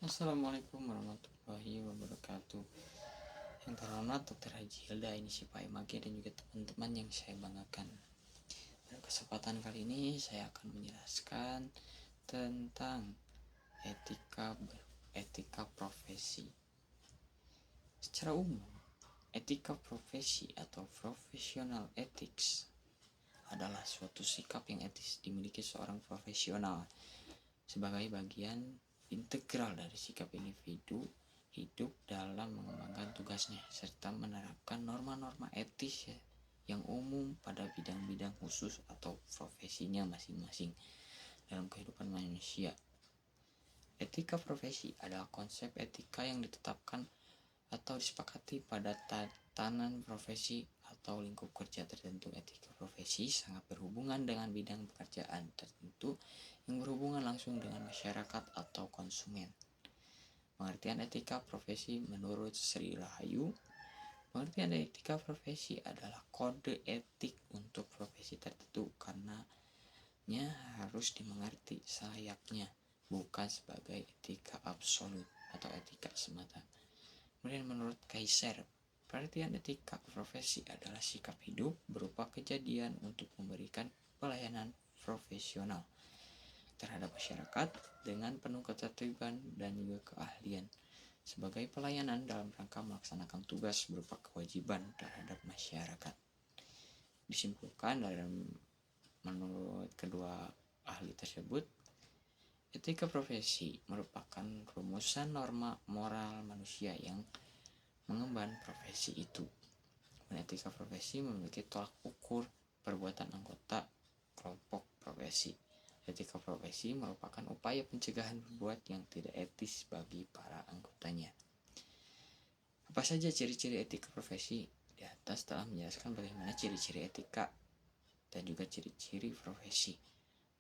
Assalamualaikum warahmatullahi wabarakatuh. Yang terhormat Dr. Haji Hilda ini si Pak Image dan juga teman-teman yang saya banggakan. Pada kesempatan kali ini saya akan menjelaskan tentang etika profesi. Secara umum, etika profesi atau professional ethics adalah suatu sikap yang etis dimiliki seorang profesional sebagai bagian integral dari sikap individu hidup dalam mengembangkan tugasnya serta menerapkan norma-norma etis yang umum pada bidang-bidang khusus atau profesinya masing-masing dalam kehidupan manusia. Etika profesi adalah konsep etika yang ditetapkan atau disepakati pada tatanan profesi atau lingkup kerja tertentu. Etika profesi sangat berhubungan dengan bidang pekerjaan tertentu yang berhubungan langsung dengan masyarakat atau konsumen. Pengertian etika profesi menurut Sri Rahayu, pengertian etika profesi adalah kode etik untuk profesi tertentu karenanya harus dimengerti selayaknya, bukan sebagai etika absolut atau etika semata. Kemudian menurut Kaiser, pengertian etika profesi adalah sikap hidup berupa kejadian untuk memberikan pelayanan profesional terhadap masyarakat dengan penuh ketertiban dan juga keahlian sebagai pelayanan dalam rangka melaksanakan tugas berupa kewajiban terhadap masyarakat. Disimpulkan dalam menurut kedua ahli tersebut, etika profesi merupakan rumusan norma moral manusia yang mengemban profesi itu. Etika profesi memiliki tolak ukur perbuatan anggota kelompok profesi. Etika profesi merupakan upaya pencegahan berbuat yang tidak etis bagi para anggotanya. Apa saja ciri-ciri etika profesi? Di atas telah menjelaskan bagaimana ciri-ciri etika dan juga ciri-ciri profesi.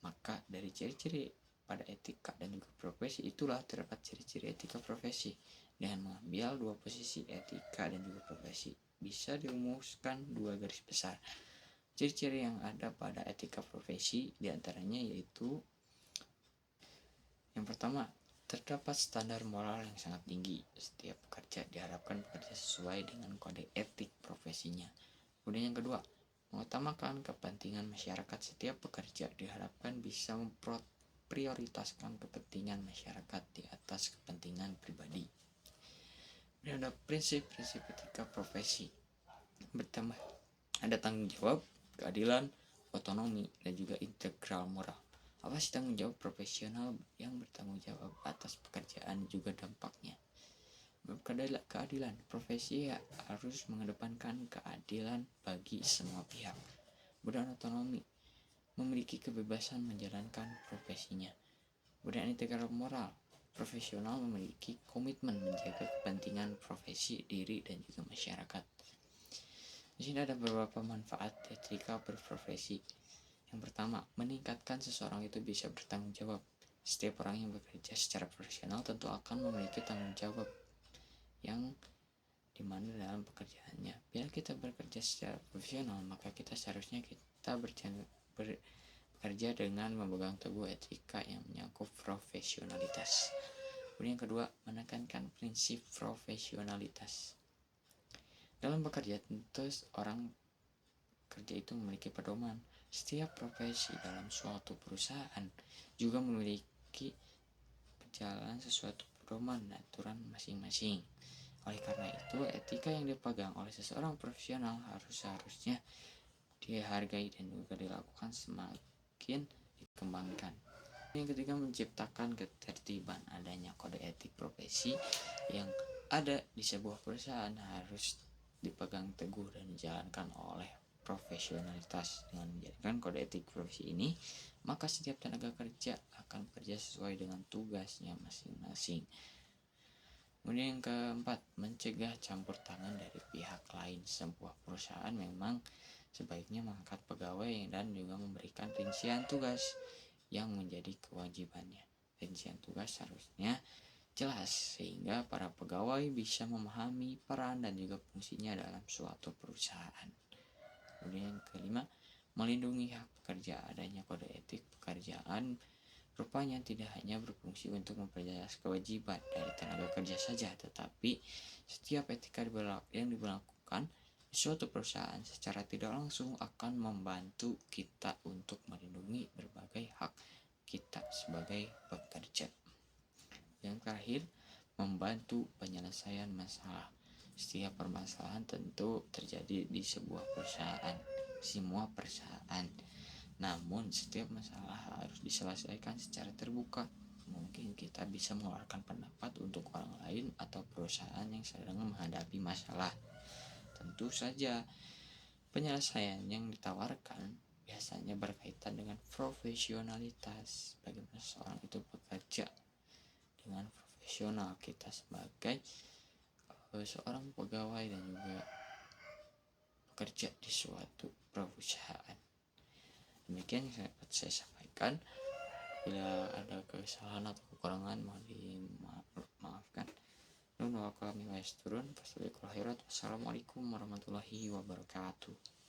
Maka dari ciri-ciri pada etika dan juga profesi itulah terdapat ciri-ciri etika profesi. Dengan mengambil dua posisi etika dan juga profesi, bisa dirumuskan dua garis besar. Ciri-ciri yang ada pada etika profesi diantaranya yaitu yang pertama, terdapat standar moral yang sangat tinggi. Setiap pekerja diharapkan bekerja sesuai dengan kode etik profesinya. Kemudian yang kedua, mengutamakan kepentingan masyarakat. Setiap pekerja diharapkan bisa memprioritaskan kepentingan masyarakat di atas kepentingan pribadi. Dan ada prinsip-prinsip etika profesi. Pertama, ada tanggung jawab, keadilan, otonomi, dan juga integral moral. Apa sih tanggung jawab profesional yang bertanggung jawab atas pekerjaan juga dampaknya? Keadilan profesi harus mengedepankan keadilan bagi semua pihak. Kemudian otonomi, memiliki kebebasan menjalankan profesinya. Kemudian integral moral, profesional memiliki komitmen menjaga kepentingan profesi diri dan juga masyarakat. Di sini ada beberapa manfaat etika berprofesi. Yang pertama, meningkatkan seseorang itu bisa bertanggung jawab. Setiap orang yang bekerja secara profesional tentu akan memiliki tanggung jawab yang dimana dalam pekerjaannya. Bila kita bekerja secara profesional, maka kita seharusnya kita bekerja dengan memegang teguh etika yang menyangkut profesionalitas. Kemudian yang kedua, menekankan prinsip profesionalitas. Dalam bekerja tentu orang kerja itu memiliki pedoman. Setiap profesi dalam suatu perusahaan juga memiliki berjalan sesuatu pedoman dan aturan masing-masing. Oleh karena itu, etika yang dipegang oleh seseorang profesional seharusnya dihargai dan juga dilakukan semakin dikembangkan. Yang ketiga, menciptakan ketertiban. Adanya kode etik profesi yang ada di sebuah perusahaan harus dipegang teguh dan dijalankan oleh profesionalitas. Dengan menjalankan kode etik profesi ini, maka setiap tenaga kerja akan bekerja sesuai dengan tugasnya masing-masing. Kemudian yang keempat, mencegah campur tangan dari pihak lain. Sebuah perusahaan memang sebaiknya mengangkat pegawai dan juga memberikan rincian tugas yang menjadi kewajibannya. Rincian tugas harusnya jelas sehingga para pegawai bisa memahami peran dan juga fungsinya dalam suatu perusahaan. Kemudian yang kelima, melindungi hak pekerja. Adanya kode etik pekerjaan rupanya tidak hanya berfungsi untuk memperjelas kewajiban dari tenaga kerja saja, tetapi setiap etika yang diberlakukan di suatu perusahaan secara tidak langsung akan membantu kita untuk melindungi berbagai hak kita sebagai pekerja. Yang terakhir, membantu penyelesaian masalah. Setiap permasalahan tentu terjadi di semua perusahaan. Namun, setiap masalah harus diselesaikan secara terbuka. Mungkin kita bisa mengeluarkan pendapat untuk orang lain atau perusahaan yang sedang menghadapi masalah. Tentu saja, penyelesaian yang ditawarkan biasanya berkaitan dengan profesionalitas. Bagaimana seorang itu bekerja dengan profesional, kita sebagai seorang pegawai dan juga bekerja di suatu perusahaan. Demikian yang dapat saya sampaikan. Bila ada kesalahan atau kekurangan mohon dimaafkan. Nun wa qala min wa yasturun. Wassalamualaikum warahmatullahi wabarakatuh.